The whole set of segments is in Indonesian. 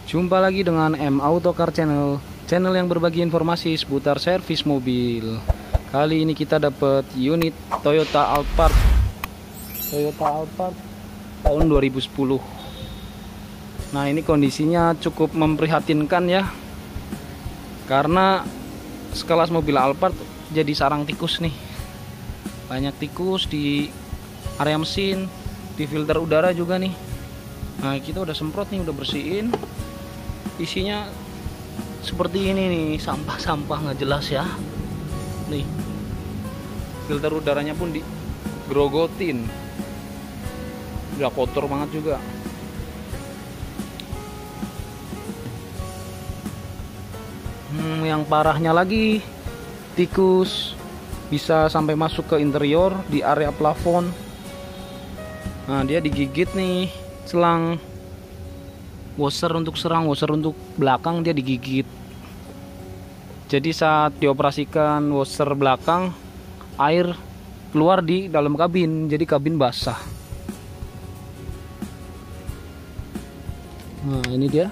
Jumpa lagi dengan M Autocar Channel, channel yang berbagi informasi seputar servis mobil. Kali ini kita dapat unit Toyota Alphard tahun 2010. Nah, ini kondisinya cukup memprihatinkan ya, karena sekelas mobil Alphard jadi sarang tikus nih. Banyak tikus di area mesin, di filter udara juga nih. Nah, kita udah semprot nih, udah bersihin. Isinya seperti ini nih, sampah-sampah nggak jelas ya. Nih, filter udaranya pun digrogotin, udah kotor banget juga. Yang parahnya lagi, tikus bisa sampai masuk ke interior di area plafon. Nah, dia digigit nih selang washer untuk belakang, dia digigit. Jadi saat dioperasikan washer belakang, air keluar di dalam kabin, jadi kabin basah. Nah, ini dia,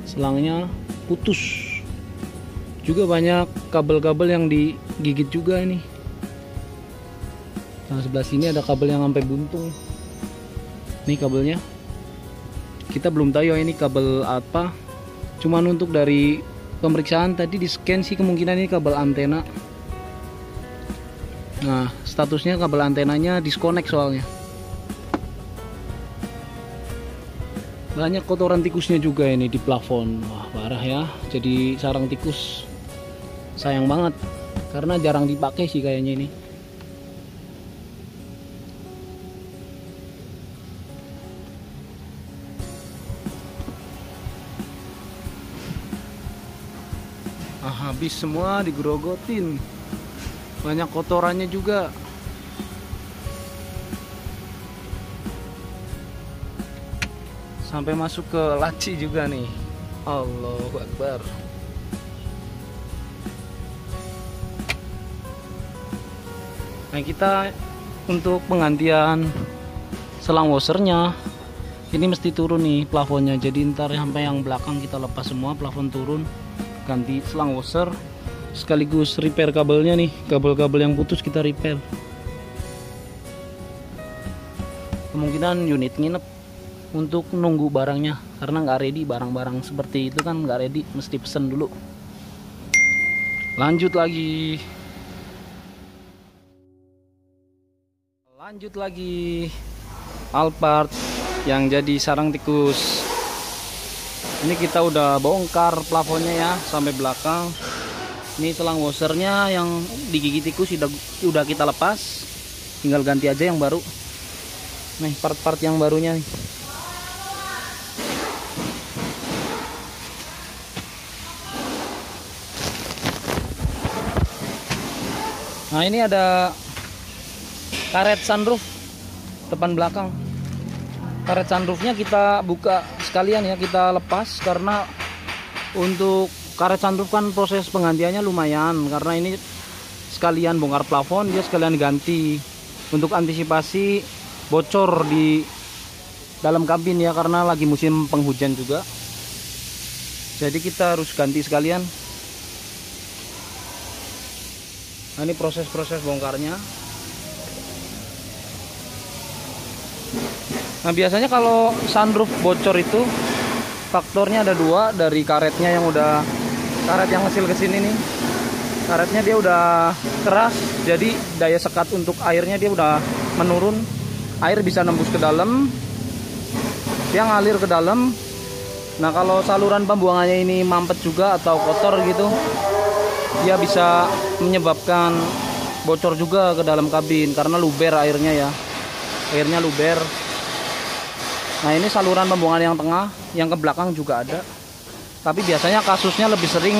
selangnya putus. Juga banyak kabel-kabel yang digigit juga ini. Nah, sebelah sini ada kabel yang sampai buntung. Ini kabelnya, kita belum tahu ya ini kabel apa. Cuman untuk dari pemeriksaan tadi di scan sih kemungkinan ini kabel antena. Nah, statusnya kabel antenanya disconnect soalnya. Banyak kotoran tikusnya juga ini di plafon. Wah, parah ya. Jadi sarang tikus. Sayang banget karena jarang dipakai sih kayaknya ini. Habis semua digrogotin. Banyak kotorannya juga. Sampai masuk ke laci juga nih. Allahu Akbar. Nah, kita untuk penggantian selang washernya ini mesti turun nih plafonnya. Jadi ntar sampai yang belakang kita lepas semua, plafon turun, ganti selang washer, sekaligus repair kabelnya nih. Kabel-kabel yang putus kita repair. Kemungkinan unit nginep untuk nunggu barangnya, karena nggak ready. Barang-barang seperti itu kan nggak ready, mesti pesen dulu. Lanjut lagi Alphard yang jadi sarang tikus. Ini kita udah bongkar plafonnya ya sampai belakang. Ini selang washernya yang digigit tikus udah kita lepas, tinggal ganti aja yang baru. Nih part-part yang barunya nih. Nah, ini ada karet sunroof depan belakang. Karet sunroofnya kita buka sekalian ya, kita lepas, karena untuk karet sunroof kan proses penggantiannya lumayan, karena ini sekalian bongkar plafon, dia sekalian ganti untuk antisipasi bocor di dalam kabin ya, karena lagi musim penghujan juga. Jadi kita harus ganti sekalian. Nah, ini proses-proses bongkarnya. Nah, biasanya kalau sunroof bocor itu faktornya ada dua. Dari karetnya yang udah, karet yang kecil kesini nih, karetnya dia udah keras, jadi daya sekat untuk airnya dia udah menurun. Air bisa nembus ke dalam, dia ngalir ke dalam. Nah, kalau saluran pembuangannya ini mampet juga atau kotor gitu, dia bisa menyebabkan bocor juga ke dalam kabin, karena luber airnya ya, airnya luber. Nah, ini saluran pembuangan yang tengah, yang ke belakang juga ada. Tapi biasanya kasusnya lebih sering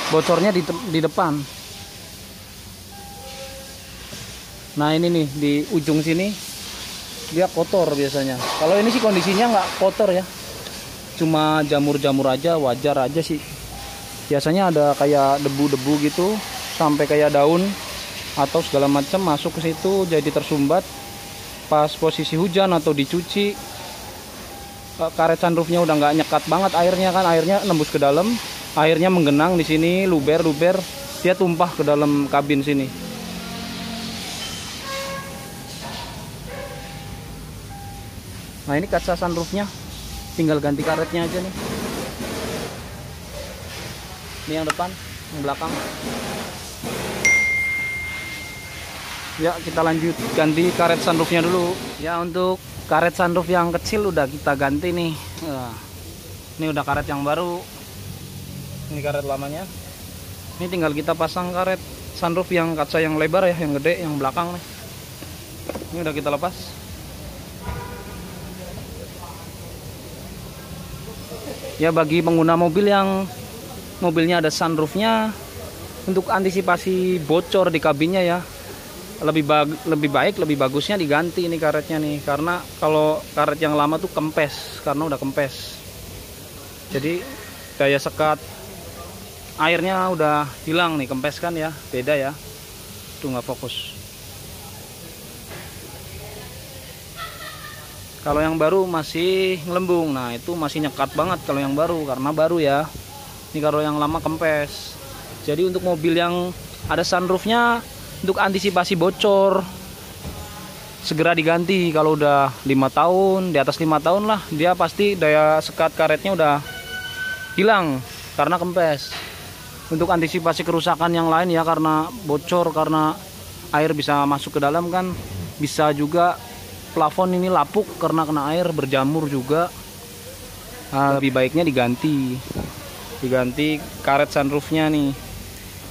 bocornya di depan. Nah, ini nih di ujung sini dia kotor biasanya. Kalau ini sih kondisinya nggak kotor ya, cuma jamur-jamur aja, wajar aja sih. Biasanya ada kayak debu-debu gitu, sampai kayak daun atau segala macam masuk ke situ, jadi tersumbat pas posisi hujan atau dicuci. karet sunroofnya udah nggak nyekat banget airnya kan, airnya nembus ke dalam, airnya menggenang di sini, luber dia tumpah ke dalam kabin sini. Nah ini kaca sunroofnya, tinggal ganti karetnya aja nih. Ini yang depan, yang belakang. Ya kita lanjut ganti karet sunroofnya dulu. Ya untuk karet sunroof yang kecil udah kita ganti nih. Ini udah karet yang baru. Ini karet lamanya. Ini tinggal kita pasang karet sunroof yang kaca yang lebar ya, yang gede, yang belakang nih. Ini udah kita lepas. Ya bagi pengguna mobil yang mobilnya ada sunroofnya, untuk antisipasi bocor di kabinnya ya, lebih bagusnya diganti ini karetnya nih, karena kalau karet yang lama tuh kempes, karena udah kempes. Jadi daya sekat airnya udah hilang nih, kempes kan ya, beda ya. Tuh nggak fokus. Kalau yang baru masih ngelembung, nah itu masih nyekat banget kalau yang baru, karena baru ya. Ini kalau yang lama kempes. Jadi untuk mobil yang ada sunroofnya, untuk antisipasi bocor, segera diganti. Kalau udah 5 tahun, di atas 5 tahun lah, dia pasti daya sekat karetnya udah hilang karena kempes. Untuk antisipasi kerusakan yang lain ya, karena bocor, karena air bisa masuk ke dalam kan, bisa juga plafon ini lapuk karena kena air, berjamur juga. Nah, lebih baiknya diganti karet sunroofnya nih.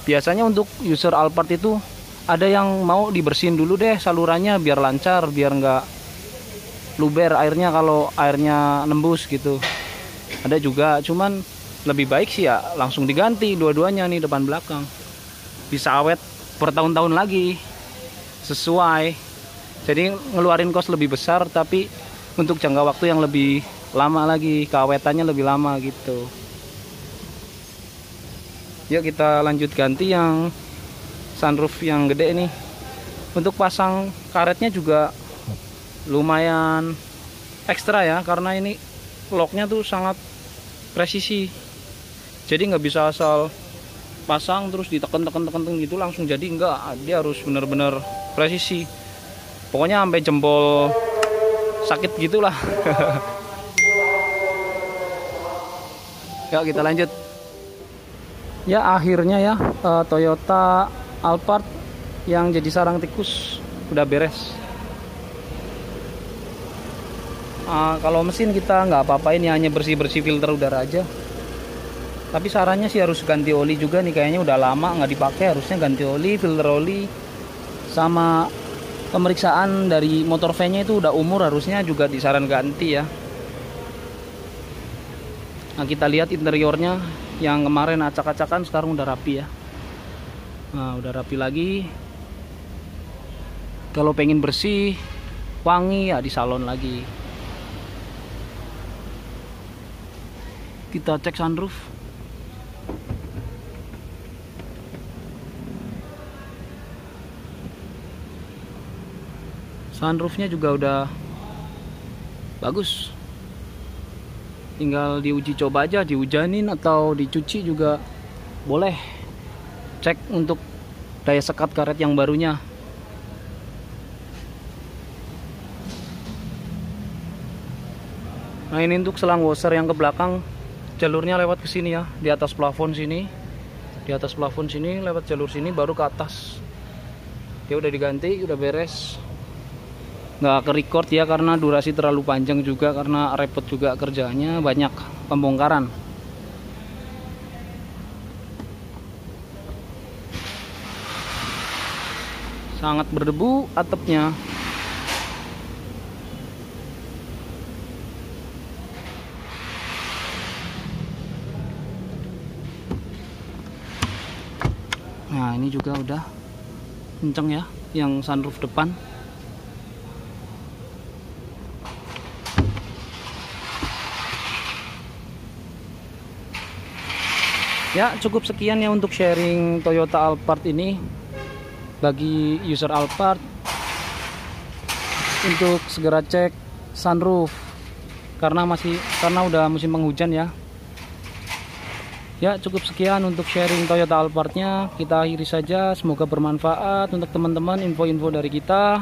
Biasanya untuk user Alphard itu ada yang mau dibersihin dulu deh salurannya biar lancar, biar nggak luber airnya kalau airnya nembus gitu. Ada juga, cuman lebih baik sih ya langsung diganti dua-duanya nih, depan belakang. Bisa awet bertahun-tahun lagi sesuai. Jadi ngeluarin kos lebih besar, tapi untuk jangka waktu yang lebih lama lagi, keawetannya lebih lama gitu. Yuk kita lanjut ganti yang sunroof yang gede nih. Untuk pasang karetnya juga lumayan ekstra ya, karena ini locknya tuh sangat presisi. Jadi nggak bisa asal pasang terus ditekan gitu langsung jadi, enggak. Dia harus bener-bener presisi. Pokoknya sampai jempol sakit gitulah. Ya kita lanjut. Ya akhirnya ya Toyota Alphard yang jadi sarang tikus udah beres. Kalau mesin kita nggak apa-apain ya, hanya bersih-bersih filter udara aja. Tapi sarannya sih harus ganti oli juga nih, kayaknya udah lama nggak dipakai, harusnya ganti oli, filter oli, sama pemeriksaan dari motor V-nya itu udah umur, harusnya juga disaran ganti ya. Nah kita lihat interiornya yang kemarin acak-acakan sekarang udah rapi ya. Nah udah rapi lagi. Kalau pengen bersih, wangi ya di salon lagi. Kita cek sunroof. Sunroofnya juga udah bagus. Tinggal diuji coba aja, dihujanin atau dicuci juga boleh. Cek untuk daya sekat karet yang barunya. Nah ini untuk selang washer yang ke belakang, jalurnya lewat ke sini ya, di atas plafon sini. Di atas plafon sini lewat jalur sini baru ke atas. Dia udah diganti, udah beres. Nggak ke record ya karena durasi terlalu panjang juga, karena repot juga kerjanya, banyak pembongkaran. Sangat berdebu atapnya. Nah ini juga udah kenceng ya yang sunroof depan. Ya cukup sekian ya untuk sharing Toyota Alphard ini. Bagi user Alphard, untuk segera cek sunroof karena udah musim penghujan ya. Ya, cukup sekian untuk sharing Toyota Alphard-nya. Kita akhiri saja, semoga bermanfaat untuk teman-teman info-info dari kita.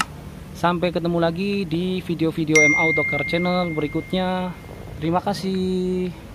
Sampai ketemu lagi di video-video M Auto Car Channel berikutnya. Terima kasih.